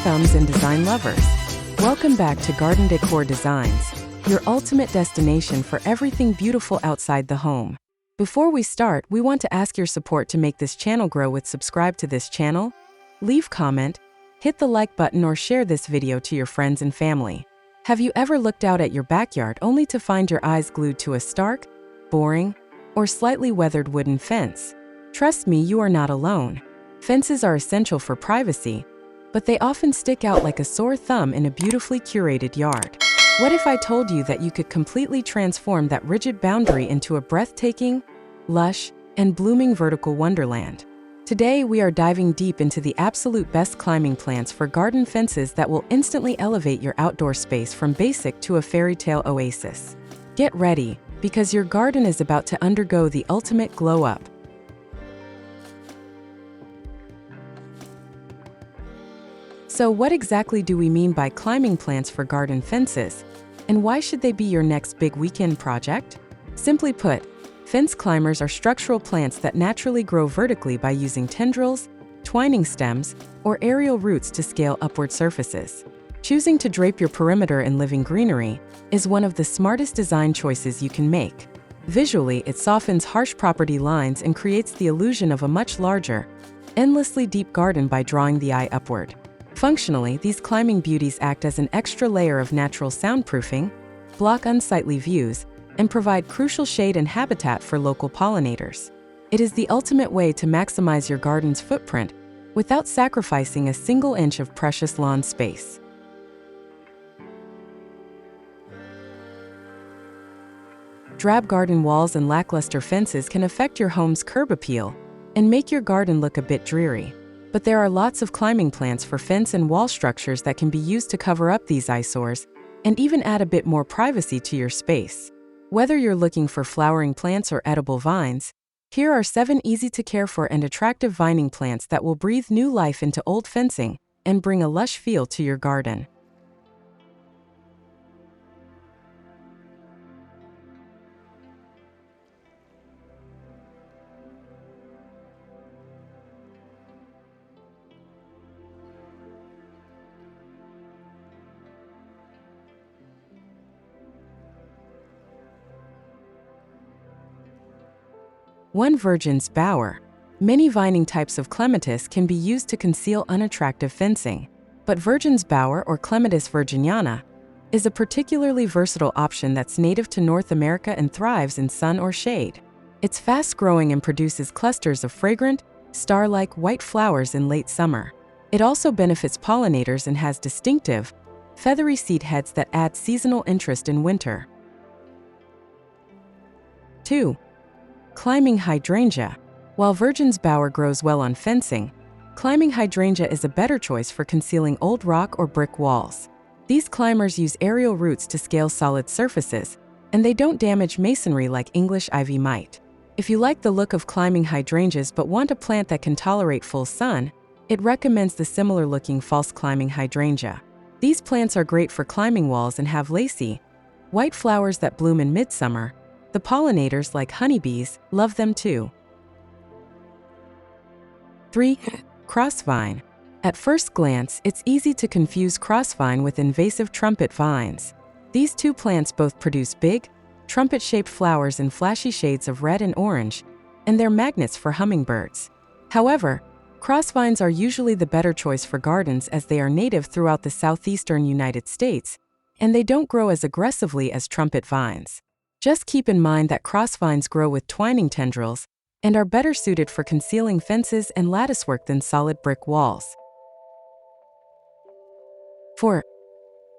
thumbs and design lovers. Welcome back to Garden Decor Designs, your ultimate destination for everything beautiful outside the home. Before we start, we want to ask your support to make this channel grow with subscribe to this channel, leave comment, hit the like button or share this video to your friends and family. Have you ever looked out at your backyard only to find your eyes glued to a stark, boring, or slightly weathered wooden fence? Trust me, you are not alone. Fences are essential for privacy, but they often stick out like a sore thumb in a beautifully curated yard. What if I told you that you could completely transform that rigid boundary into a breathtaking, lush, and blooming vertical wonderland? Today, we are diving deep into the absolute best climbing plants for garden fences that will instantly elevate your outdoor space from basic to a fairy tale oasis. Get ready, because your garden is about to undergo the ultimate glow-up. So what exactly do we mean by climbing plants for garden fences? And why should they be your next big weekend project? Simply put, fence climbers are structural plants that naturally grow vertically by using tendrils, twining stems, or aerial roots to scale upward surfaces. Choosing to drape your perimeter in living greenery is one of the smartest design choices you can make. Visually, it softens harsh property lines and creates the illusion of a much larger, endlessly deep garden by drawing the eye upward. Functionally, these climbing beauties act as an extra layer of natural soundproofing, block unsightly views, and provide crucial shade and habitat for local pollinators. It is the ultimate way to maximize your garden's footprint without sacrificing a single inch of precious lawn space. Drab garden walls and lackluster fences can affect your home's curb appeal and make your garden look a bit dreary. But there are lots of climbing plants for fence and wall structures that can be used to cover up these eyesores and even add a bit more privacy to your space. Whether you're looking for flowering plants or edible vines, here are 7 easy to care for and attractive vining plants that will breathe new life into old fencing and bring a lush feel to your garden. One virgin's bower. Many vining types of clematis can be used to conceal unattractive fencing, but virgin's bower or Clematis virginiana is a particularly versatile option that's native to North America and thrives in sun or shade. It's fast-growing and produces clusters of fragrant, star-like white flowers in late summer. It also benefits pollinators and has distinctive, feathery seed heads that add seasonal interest in winter. 2. Climbing hydrangea. While virgin's bower grows well on fencing, climbing hydrangea is a better choice for concealing old rock or brick walls. These climbers use aerial roots to scale solid surfaces, and they don't damage masonry like English ivy might. If you like the look of climbing hydrangeas but want a plant that can tolerate full sun, it recommends the similar-looking false climbing hydrangea. These plants are great for climbing walls and have lacy, white flowers that bloom in midsummer. The pollinators, like honeybees, love them too. 3. Crossvine. At first glance, it's easy to confuse crossvine with invasive trumpet vines. These two plants both produce big, trumpet-shaped flowers in flashy shades of red and orange, and they're magnets for hummingbirds. However, crossvines are usually the better choice for gardens as they are native throughout the southeastern United States, and they don't grow as aggressively as trumpet vines. Just keep in mind that crossvines grow with twining tendrils and are better suited for concealing fences and latticework than solid brick walls. 4.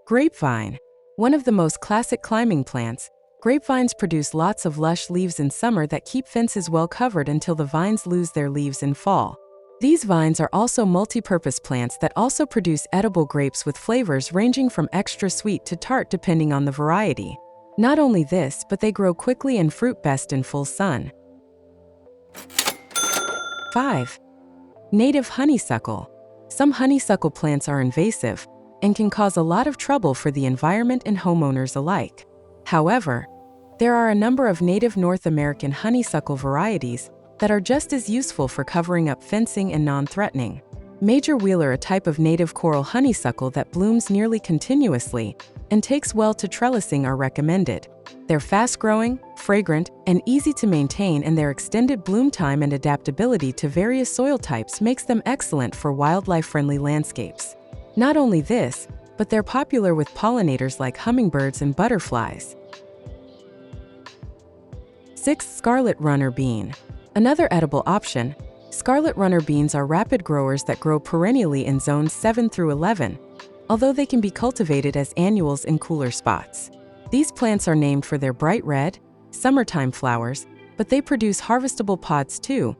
Grapevine. One of the most classic climbing plants, grapevines produce lots of lush leaves in summer that keep fences well covered until the vines lose their leaves in fall. These vines are also multi-purpose plants that also produce edible grapes with flavors ranging from extra sweet to tart depending on the variety. Not only this, but they grow quickly and fruit best in full sun. 5. Native honeysuckle. Some honeysuckle plants are invasive and can cause a lot of trouble for the environment and homeowners alike. However, there are a number of native North American honeysuckle varieties that are just as useful for covering up fencing and non-threatening. Major wheeler, a type of native coral honeysuckle that blooms nearly continuously and takes well to trellising, are recommended. They're fast-growing, fragrant, and easy to maintain, and their extended bloom time and adaptability to various soil types makes them excellent for wildlife-friendly landscapes. Not only this, but they're popular with pollinators like hummingbirds and butterflies. 6. Scarlet runner bean. Another edible option, scarlet runner beans are rapid growers that grow perennially in zones 7 through 11, although they can be cultivated as annuals in cooler spots. These plants are named for their bright red, summertime flowers, but they produce harvestable pods too,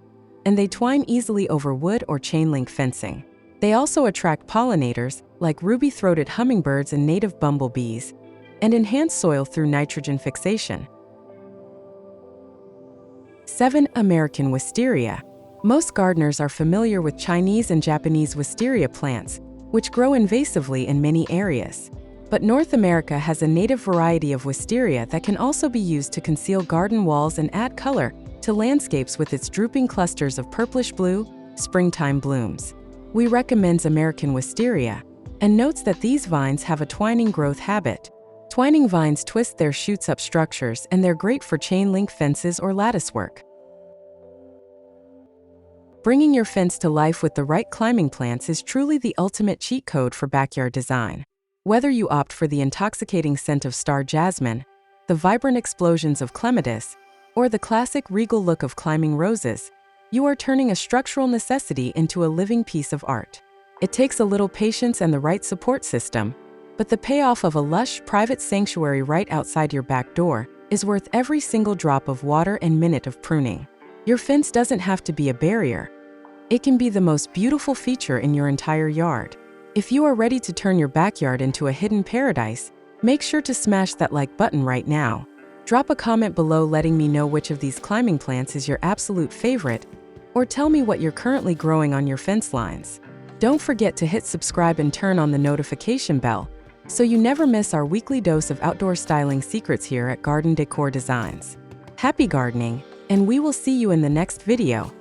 and they twine easily over wood or chain-link fencing. They also attract pollinators, like ruby-throated hummingbirds and native bumblebees, and enhance soil through nitrogen fixation. 7. American wisteria. Most gardeners are familiar with Chinese and Japanese wisteria plants, which grow invasively in many areas. But North America has a native variety of wisteria that can also be used to conceal garden walls and add color to landscapes with its drooping clusters of purplish-blue, springtime blooms. We recommend American wisteria, and notes that these vines have a twining growth habit. Twining vines twist their shoots up structures, and they're great for chain-link fences or lattice work. Bringing your fence to life with the right climbing plants is truly the ultimate cheat code for backyard design. Whether you opt for the intoxicating scent of star jasmine, the vibrant explosions of clematis, or the classic regal look of climbing roses, you are turning a structural necessity into a living piece of art. It takes a little patience and the right support system, but the payoff of a lush, private sanctuary right outside your back door is worth every single drop of water and minute of pruning. Your fence doesn't have to be a barrier. It can be the most beautiful feature in your entire yard. If you are ready to turn your backyard into a hidden paradise, make sure to smash that like button right now. Drop a comment below letting me know which of these climbing plants is your absolute favorite, or tell me what you're currently growing on your fence lines. Don't forget to hit subscribe and turn on the notification bell, so you never miss our weekly dose of outdoor styling secrets here at Garden Decor Designs. Happy gardening, and we will see you in the next video.